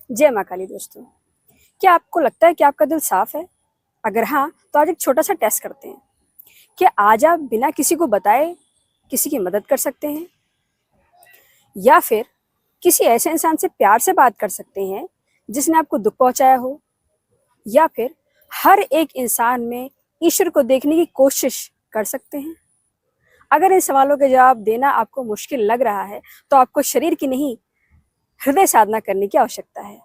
जय माँ काली दोस्तों। क्या आपको लगता है कि आपका दिल साफ है? अगर हाँ, तो आज एक छोटा सा टेस्ट करते हैं। क्या आज आप बिना किसी को बताए किसी की मदद कर सकते हैं? या फिर किसी ऐसे इंसान से प्यार से बात कर सकते हैं जिसने आपको दुख पहुंचाया हो? या फिर हर एक इंसान में ईश्वर को देखने की कोशिश कर सकते हैं? अगर इन सवालों के जवाब देना आपको मुश्किल लग रहा है, तो आपको शरीर की नहीं, हृदय साधना करने की आवश्यकता है।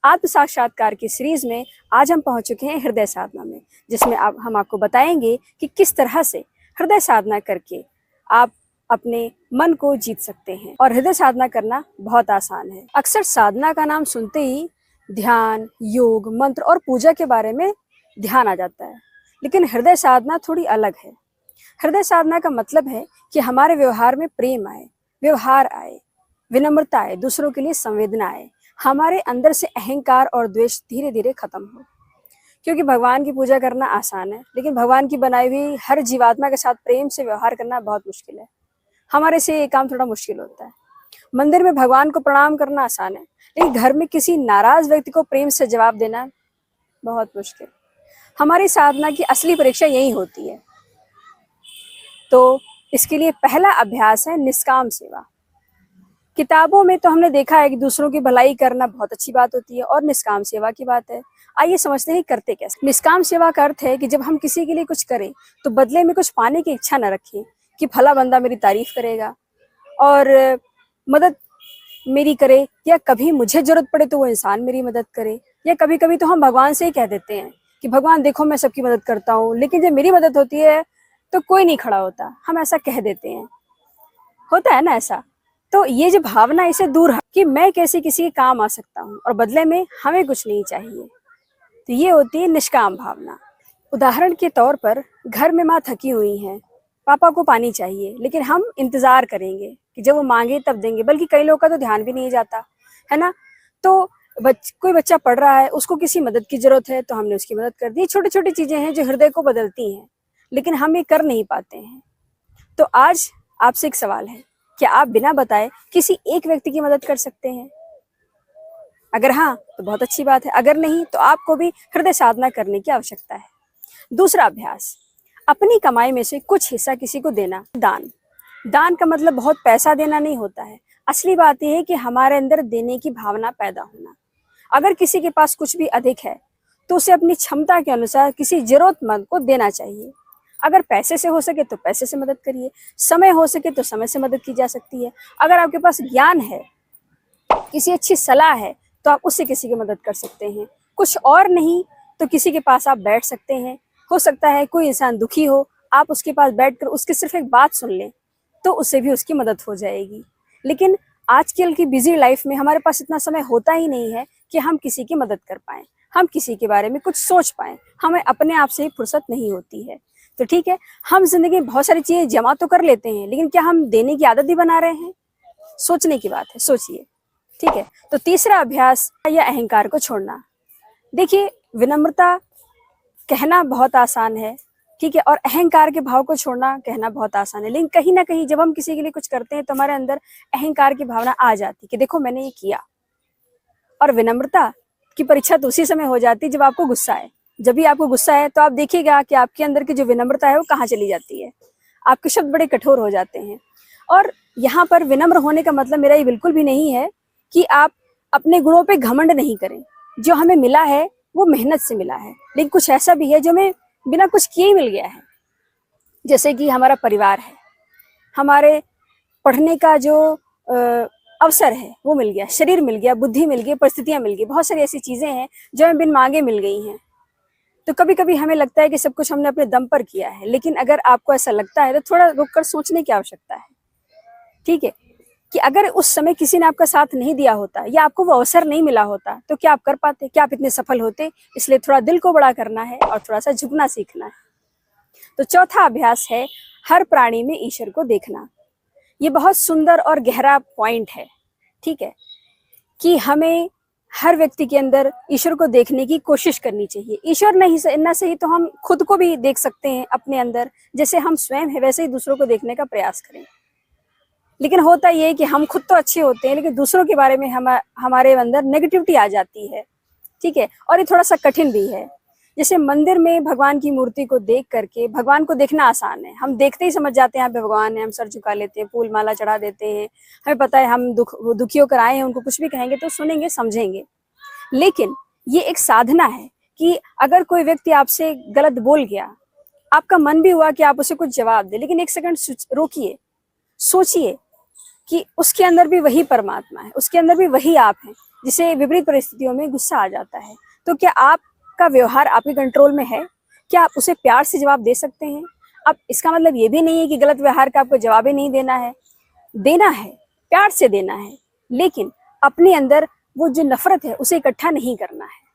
आत्म साक्षात्कार की सीरीज में आज हम पहुंच चुके हैं हृदय साधना में, जिसमें अब हम आपको बताएंगे कि किस तरह से हृदय साधना करके आप अपने मन को जीत सकते हैं। और हृदय साधना करना बहुत आसान है। अक्सर साधना का नाम सुनते ही ध्यान, योग, मंत्र और पूजा के बारे में ध्यान आ जाता है, लेकिन हृदय साधना थोड़ी अलग है। हृदय साधना का मतलब है कि हमारे व्यवहार में प्रेम आए, व्यवहार आए, विनम्रता आए, दूसरों के लिए संवेदना आए, हमारे अंदर से अहंकार और द्वेष धीरे धीरे खत्म हो। क्योंकि भगवान की पूजा करना आसान है, लेकिन भगवान की बनाई हुई हर जीवात्मा के साथ प्रेम से व्यवहार करना बहुत मुश्किल है। हमारे से ये काम थोड़ा मुश्किल होता है। मंदिर में भगवान को प्रणाम करना आसान है, लेकिन घर में किसी नाराज व्यक्ति को प्रेम से जवाब देना बहुत मुश्किल। हमारी साधना की असली परीक्षा यही होती है। तो इसके लिए पहला अभ्यास है निष्काम सेवा। किताबों में तो हमने देखा है कि दूसरों की भलाई करना बहुत अच्छी बात होती है, और निष्काम सेवा की बात है। आइए समझते हैं करते कैसे। निष्काम सेवा का अर्थ है कि जब हम किसी के लिए कुछ करें तो बदले में कुछ पाने की इच्छा न रखें कि फला बंदा मेरी तारीफ करेगा और मदद मेरी करे, या कभी मुझे जरूरत पड़े तो वो इंसान मेरी मदद करे। या कभी कभी तो हम भगवान से ही कह देते हैं कि भगवान देखो मैं सबकी मदद करता हूँ, लेकिन जब मेरी मदद होती है तो कोई नहीं खड़ा होता। हम ऐसा कह देते हैं, होता है ना ऐसा। तो ये जो भावना, इसे दूर हट कि मैं कैसे किसी के काम आ सकता हूँ और बदले में हमें कुछ नहीं चाहिए, तो ये होती है निष्काम भावना। उदाहरण के तौर पर घर में माँ थकी हुई हैं, पापा को पानी चाहिए, लेकिन हम इंतजार करेंगे कि जब वो मांगे तब देंगे, बल्कि कई लोगों का तो ध्यान भी नहीं जाता है ना। तो कोई बच्चा पढ़ रहा है, उसको किसी मदद की जरूरत है तो हमने उसकी मदद कर दी। छोटी छोटी चीजें हैं जो हृदय को बदलती हैं, लेकिन हम ये कर नहीं पाते हैं। तो आज आपसे एक सवाल है, क्या आप बिना बताए किसी एक व्यक्ति की मदद कर सकते हैं? अगर हाँ, तो बहुत अच्छी बात है। अगर नहीं, तो आपको भी हृदय साधना करने की आवश्यकता है। दूसरा अभ्यास, अपनी कमाई में से कुछ हिस्सा किसी को देना। दान। दान का मतलब बहुत पैसा देना नहीं होता है। असली बात यह है कि हमारे अंदर देने की भावना पैदा होना। अगर किसी के पास कुछ भी अधिक है तो उसे अपनी क्षमता के अनुसार किसी जरूरतमंद को देना चाहिए। अगर पैसे से हो सके तो पैसे से मदद करिए, समय हो सके तो समय से मदद की जा सकती है। अगर आपके पास ज्ञान है, किसी अच्छी सलाह है, तो आप उससे किसी की मदद कर सकते हैं। कुछ और नहीं तो किसी के पास आप बैठ सकते हैं। हो सकता है कोई इंसान दुखी हो, आप उसके पास बैठकर उसकी सिर्फ एक बात सुन लें, तो उससे भी उसकी मदद हो जाएगी। लेकिन आजकल की बिजी लाइफ में हमारे पास इतना समय होता ही नहीं है कि हम किसी की मदद कर पाएं, हम किसी के बारे में कुछ सोच पाएं। हमें अपने आप से ही फुर्सत नहीं होती है। तो ठीक है, हम जिंदगी में बहुत सारी चीजें जमा तो कर लेते हैं, लेकिन क्या हम देने की आदत ही बना रहे हैं? सोचने की बात है, सोचिए। ठीक है, तो तीसरा अभ्यास या अहंकार को छोड़ना। देखिए, विनम्रता कहना बहुत आसान है, ठीक है, और अहंकार के भाव को छोड़ना कहना बहुत आसान है। लेकिन कहीं ना कहीं जब हम किसी के लिए कुछ करते हैं तो हमारे अंदर अहंकार की भावना आ जाती है कि देखो मैंने ये किया। और विनम्रता की परीक्षा तो उसी समय हो जाती है जब आपको गुस्सा है। जब भी आपको गुस्सा है तो आप देखिएगा कि आपके अंदर की जो विनम्रता है वो कहाँ चली जाती है। आपके शब्द बड़े कठोर हो जाते हैं। और यहाँ पर विनम्र होने का मतलब मेरा ये बिल्कुल भी नहीं है कि आप अपने गुणों पे घमंड नहीं करें। जो हमें मिला है वो मेहनत से मिला है, लेकिन कुछ ऐसा भी है जो हमें बिना कुछ किए ही मिल गया है। जैसे कि हमारा परिवार है, हमारे पढ़ने का जो अवसर है वो मिल गया, शरीर मिल गया, बुद्धि मिल गई, परिस्थितियां मिल गई। बहुत सारी ऐसी चीजें हैं जो हमें बिन मांगे मिल गई हैं। तो कभी कभी हमें लगता है कि सब कुछ हमने अपने दम पर किया है, लेकिन अगर आपको ऐसा लगता है तो थोड़ा रुक कर सोचने की आवश्यकता है। ठीक है, कि अगर उस समय किसी ने आपका साथ नहीं दिया होता या आपको वो अवसर नहीं मिला होता तो क्या आप कर पाते? क्या आप इतने सफल होते? इसलिए थोड़ा दिल को बड़ा करना है और थोड़ा सा झुकना सीखना है। तो चौथा अभ्यास है हर प्राणी में ईश्वर को देखना। ये बहुत सुंदर और गहरा पॉइंट है। ठीक है, कि हमें हर व्यक्ति के अंदर ईश्वर को देखने की कोशिश करनी चाहिए। ईश्वर नहीं ना सही तो हम खुद को भी देख सकते हैं अपने अंदर। जैसे हम स्वयं है वैसे ही दूसरों को देखने का प्रयास करें। लेकिन होता ये है कि हम खुद तो अच्छे होते हैं लेकिन दूसरों के बारे में हमारे अंदर नेगेटिविटी आ जाती है, ठीक है। और ये थोड़ा सा कठिन भी है। जैसे मंदिर में भगवान की मूर्ति को देख करके भगवान को देखना आसान है, हम देखते ही समझ जाते हैं यहाँ पे भगवान है, हम सर झुका लेते हैं, फूल माला चढ़ा देते हैं, हमें पता है हम दुखी होकर आए हैं, उनको कुछ भी कहेंगे तो सुनेंगे समझेंगे। लेकिन ये एक साधना है कि अगर कोई व्यक्ति आपसे गलत बोल गया, आपका मन भी हुआ कि आप उसे कुछ जवाब दे, लेकिन एक सेकंड रोकिए, सोचिए कि उसके अंदर भी वही परमात्मा है, उसके अंदर भी वही आप हैं, जिसे विपरीत परिस्थितियों में गुस्सा आ जाता है। तो क्या आपका व्यवहार आपके कंट्रोल में है? क्या आप उसे प्यार से जवाब दे सकते हैं? अब इसका मतलब ये भी नहीं है कि गलत व्यवहार का आपको जवाब ही नहीं देना है, देना है, प्यार से देना है, लेकिन अपने अंदर वो जो नफरत है उसे इकट्ठा नहीं करना है।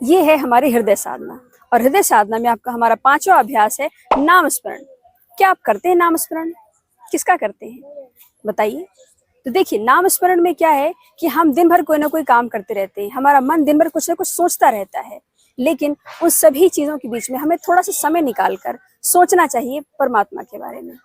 ये है हमारी हृदय साधना। और हृदय साधना में आपका हमारा 5वां अभ्यास है नाम स्मरण। क्या आप करते हैं नाम स्मरण? किसका करते हैं बताइए। तो देखिए, नाम स्मरण में क्या है कि हम दिन भर कोई ना कोई काम करते रहते हैं, हमारा मन दिन भर कुछ ना कुछ सोचता रहता है, लेकिन उन सभी चीजों के बीच में हमें थोड़ा सा समय निकालकर सोचना चाहिए परमात्मा के बारे में,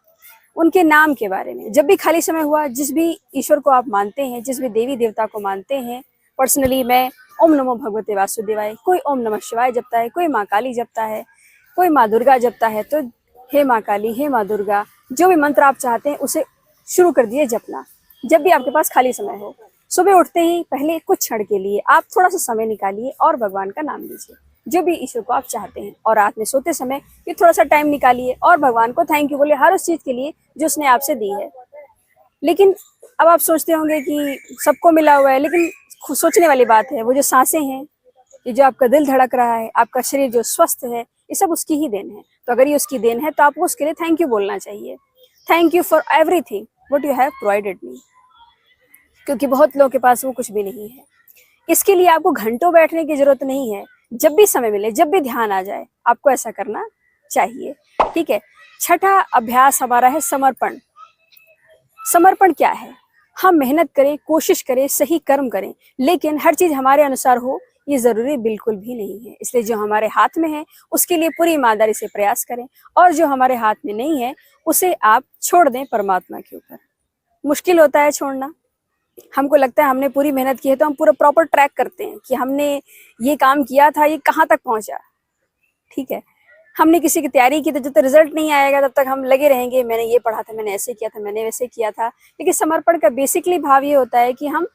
उनके नाम के बारे में। जब भी खाली समय हुआ, जिस भी ईश्वर को आप मानते हैं, जिस भी देवी देवता को मानते हैं, पर्सनली मैं ओम नमो भगवते वासुदेवाय, कोई ओम नमः शिवाय जपता है, कोई माँ काली जपता है, कोई माँ दुर्गा जपता है, तो हे माँ काली, हे माँ दुर्गा, जो भी मंत्र आप चाहते हैं उसे शुरू कर दिए जपना। जब भी आपके पास खाली समय हो, सुबह उठते ही पहले कुछ क्षण के लिए आप थोड़ा सा समय निकालिए और भगवान का नाम लीजिए, जो भी ईश्वर को आप चाहते हैं। और रात में सोते समय ये थोड़ा सा टाइम निकालिए और भगवान को थैंक यू बोलिए हर उस चीज के लिए जो उसने आपसे दी है। लेकिन अब आप सोचते होंगे कि सबको मिला हुआ है, लेकिन सोचने वाली बात है, वो जो सांसें हैं, ये जो आपका दिल धड़क रहा है, आपका शरीर जो स्वस्थ है, ये सब उसकी ही देन है। तो अगर ये उसकी देन है तो आपको उसके लिए थैंक यू बोलना चाहिए। Thank you for everything what you have provided me, क्योंकि बहुत लोगों के पास वो कुछ भी नहीं है। इसके लिए आपको घंटों बैठने की जरूरत नहीं है, जब भी समय मिले, जब भी ध्यान आ जाए, आपको ऐसा करना चाहिए, ठीक है। 6ठा अभ्यास हमारा है समर्पण। समर्पण क्या है? हम मेहनत करें, कोशिश करें, सही कर्म करें, लेकिन हर चीज हमारे अनुसार हो ये जरूरी बिल्कुल भी नहीं है। इसलिए जो हमारे हाथ में है उसके लिए पूरी ईमानदारी से प्रयास करें, और जो हमारे हाथ में नहीं है उसे आप छोड़ दें परमात्मा के ऊपर। मुश्किल होता है छोड़ना, हमको लगता है हमने पूरी मेहनत की है तो हम पूरा प्रॉपर ट्रैक करते हैं कि हमने ये काम किया था, ये कहाँ तक पहुंचा, ठीक है। हमने किसी की तैयारी की तो जब तक रिजल्ट नहीं आएगा तब तक हम लगे रहेंगे, मैंने ये पढ़ा था, मैंने ऐसे किया था, मैंने वैसे किया था। लेकिन समर्पण का बेसिकली भाव ये होता है कि हम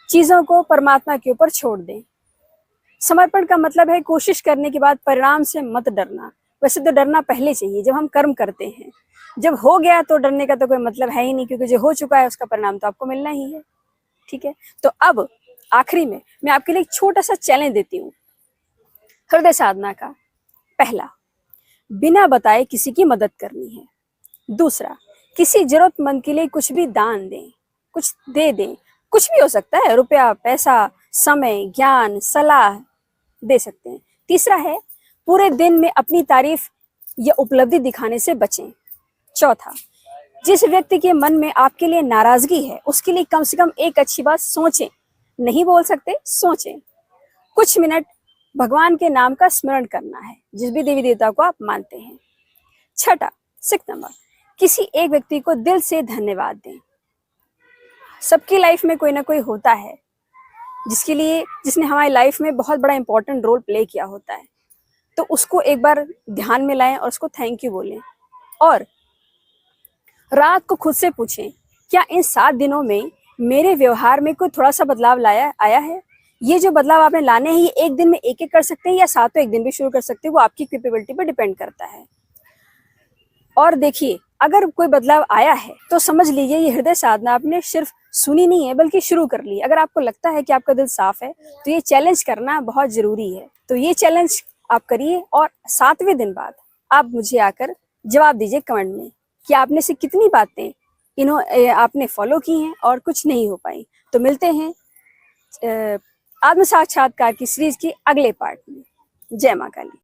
चीजों को परमात्मा के ऊपर छोड़ दें। समर्पण का मतलब है कोशिश करने के बाद परिणाम से मत डरना। वैसे तो डरना पहले चाहिए जब हम कर्म करते हैं, जब हो गया तो डरने का तो कोई मतलब है ही नहीं, क्योंकि जो हो चुका है उसका परिणाम तो आपको मिलना ही है, ठीक है। तो अब आखिरी में मैं आपके लिए एक छोटा सा चैलेंज देती हूँ हृदय साधना का। पहला, बिना बताए किसी की मदद करनी है। दूसरा, किसी जरूरतमंद के लिए कुछ भी दान दें, कुछ दे दें, कुछ भी हो सकता है, रुपया, पैसा, समय, ज्ञान, सलाह दे सकते हैं। तीसरा है, पूरे दिन में अपनी तारीफ या उपलब्धि दिखाने से बचें। चौथा, जिस व्यक्ति के मन में आपके लिए नाराजगी है उसके लिए कम से कम एक अच्छी बात सोचें, नहीं बोल सकते, सोचें। कुछ मिनट भगवान के नाम का स्मरण करना है, जिस भी देवी देवता को आप मानते हैं। छठा, 6 नंबर, किसी एक व्यक्ति को दिल से धन्यवाद दें। सबकी लाइफ में कोई ना कोई होता है जिसने हमारी लाइफ में बहुत बड़ा इंपॉर्टेंट रोल प्ले किया होता है, तो उसको एक बार ध्यान में लाएं और उसको थैंक यू बोलें। और रात को खुद से पूछें, क्या इन 7 दिनों में मेरे व्यवहार में कोई थोड़ा सा बदलाव आया है? ये जो बदलाव आपने लाने हैं ये एक दिन में एक कर सकते हैं या 7 एक दिन भी शुरू कर सकते हैं, वो आपकी कैपेबिलिटी पर डिपेंड करता है। और देखिए, अगर कोई बदलाव आया है तो समझ लीजिए ये हृदय साधना आपने सिर्फ सुनी नहीं है बल्कि शुरू कर ली। अगर आपको लगता है कि आपका दिल साफ है तो ये चैलेंज करना बहुत जरूरी है। तो ये चैलेंज आप करिए और 7वें दिन बाद आप मुझे आकर जवाब दीजिए कमेंट में कि आपने से कितनी बातें आपने फॉलो की हैं और कुछ नहीं हो पाई। तो मिलते हैं आत्म साक्षात्कार की सीरीज के अगले पार्ट में। जय मां काली।